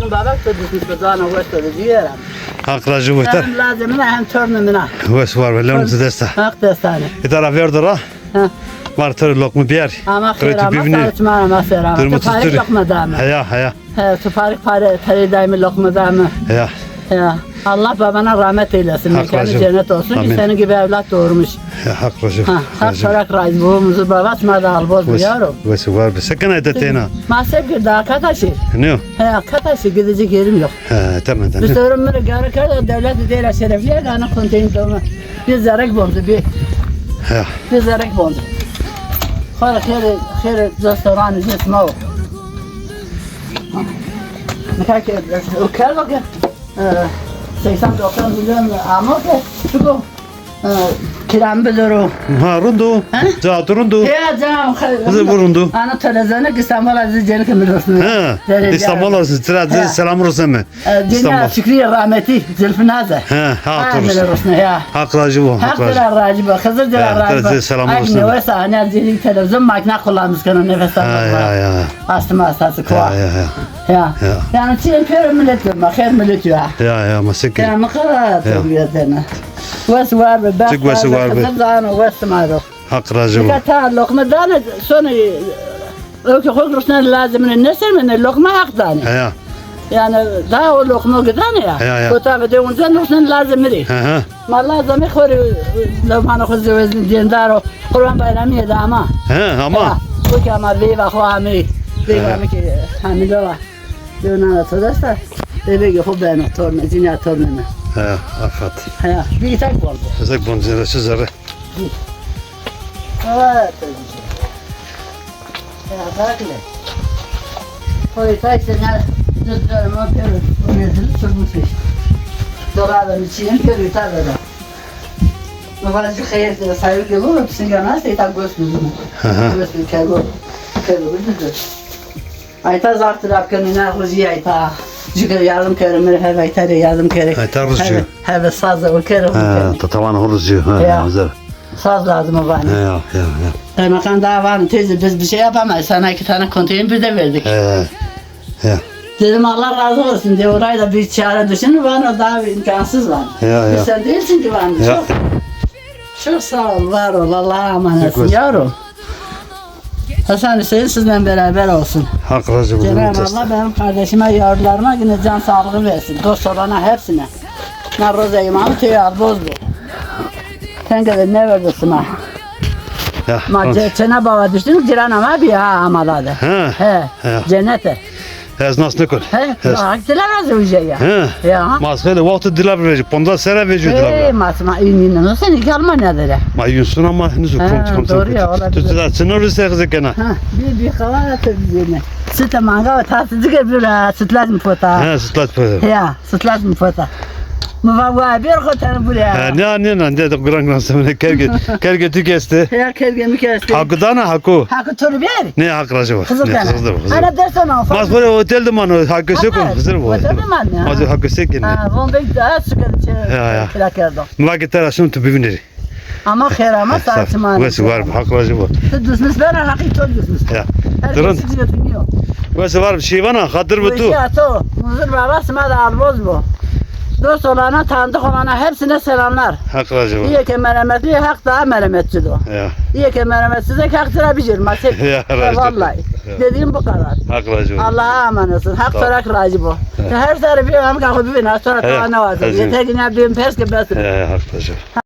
Bizim babak da düşmüş bu dağına gösterdi diyelim. Hak racı bu. Hem lazımına hem torununa. Wes var ve lönü desta. Hak destane. İdara verdi ra. Ha. Var tır lokmu bir yer. Ama Treti xeyr, ama bibini. sarıçmana masır ama. Durmutu Tuparik tırı. lokma damı. Haya. He, tuparik paridayımı lokma damı. Haya. Ya Allah babana rahmet eylesin. Hak Mekanı racım. cennet olsun. Amin. Ki senin gibi evlat doğurmuş. Hak racı. Ha, hak sorak razı. Buğumuzu babasmadı alboz mu yavrum? Wes var be. Sakın edetena. Masep girdi arkadaşı. Ne o? He, arkadaşı gidecek yerim yok. Ha tamam. Biz sorunları gerekirse devlet değil şerefliye de ana konteyner dolma. Bir zarek bondu Haya. bir zarek bondu. خير restoran جسمه. نکای که اوکل بگه 80-90 milyon ama ki şu kiram bilirim. Ha rundu. Za rundu. Ya canım. Kızı burundu. Ana televizyonu İstanbul Azizce'ni kımırıyorsun. Ha. İstanbul olsun. Sıra selam olsun mu? Dünya Şükriye rahmeti Zülfünaze. Ha doğrusu. Ya. Hak racı bu. Hak racı bu. Kızıl racı bu. Selam olsun. Aynı varsa hani televizyon makine kullanmış kanı nefes almak. Ya. Astım hastası kuva. Ya. Yani çiğin peri millet yok. Mahir millet yok. Ya masik. Ya mıkara tabiatına. Vası var be. Çık vası var be. Kızıl dağını vası marok. Hak racı bu. Dikkat lokma dağını sonra öykü kokurusuna lazımını ne sermene lokma hak dağını. Ya. Yani daha o lokma gıdan ya. Bu tabi de ondan lokma lazımını. Ma lazımı khori lokmanı kızı vezin diyendaro. Kurban bayramı yedi ama. Ama. Bu ki ama viva huami. Viva mi ki hamile var. Diyorlar atadasta. Deve ki hubena torna, zina torna. Afat. Ha, bir tek oldu. Ezek bonzere sizlere. Evet. Ya bakle. Koy taksana. Döndürüm yapıyorum. Bu nezil sürmüş. Dolarların içine görüyor tabii. Muvazı hayır de sayı gibi olur. Singana seyta gösteriyor. Gösteriyor kego. Kego bir de. Ayta zartırap kendine hoji ayta. Çünkü yardım kerimleri hep ayta yardım kerek. Ayta rızcı. Hep sazla o kerek. Tavan horuzcu. Saz lazım bana. Ya. Kaymakam daha var mı teyze biz bir şey yapamayız. Sana 2 tane konteyner bir de verdik. Ya. Dedim Allah razı olsun diye orayı da bir çare düşünün bana daha imkansız var. Ya. Sen değilsin ki bana. Çok sağ ol, var ol, Allah'a emanetsin yavrum. Hasan Hüseyin sizle beraber olsun. Hak razı olsun. Cenab-ı Allah benim kardeşime, yavrularıma yine can sağlığı versin. Dost olana hepsine. Navroza imamı tüyal bozdu. Sen kadar ne verdi sana? Ma Cenab-ı Baba düştün, ciran ama bir ha amaladı. He, cennete. Ez nas nekol. He, dilemez o şey ya. Ya. Maskeli vakti diler verecek. Ponda sene verecek diler. Masma ünlü nasıl ni Almanya'da da. Ma yunsun ama henüz kontrol. Doğru ya olabilir. Tütüler sınırı sekizek gene. Bir kahve atabilir. Süt manga ve tatsızlık yapıyor. Süt lazım fota. Sütlat böyle. Ya, süt lazım fota. Muvavva bir kotan buraya. Ne de gran semene kerge tükesti. Ya kerge mi kesti? Hakkı dana hakkı. Hakkı turu bir. Ne hak racı var. Kızıl tane. Ana dersen o. Maskeli otelde man hakkı sökün. Kızır bu. Otelde man ya. Mazu hakkı sökün. Ha, von bek daha sıkıntı. Ya. Plakerdo. Muvakitler aşın tüpü bineri. Ama khair ama saçma. Vesi var hak racı var. Düzmüş ben hakkı tol düzmüş. Ya. Durun. Vesi var bir şey var hatır bu tu. Ya to. Muzur babası da alboz bu. Dost olana, tanıdık olana hepsine selamlar. Hak racı var. İyi ki merhametli, hak daha merhametçidir o. Ya. İyi ki merhametsizlik hak tırabidir. Masif. Ya racı. Vallahi. Dediğim bu kadar. Hak racı var. Allah'a emanet olsun. Hak sorak racı bu. Her sarı bir amca bir bina sonra tavana vardır. Yeter ki ne bir pers ki bes. Hak racı.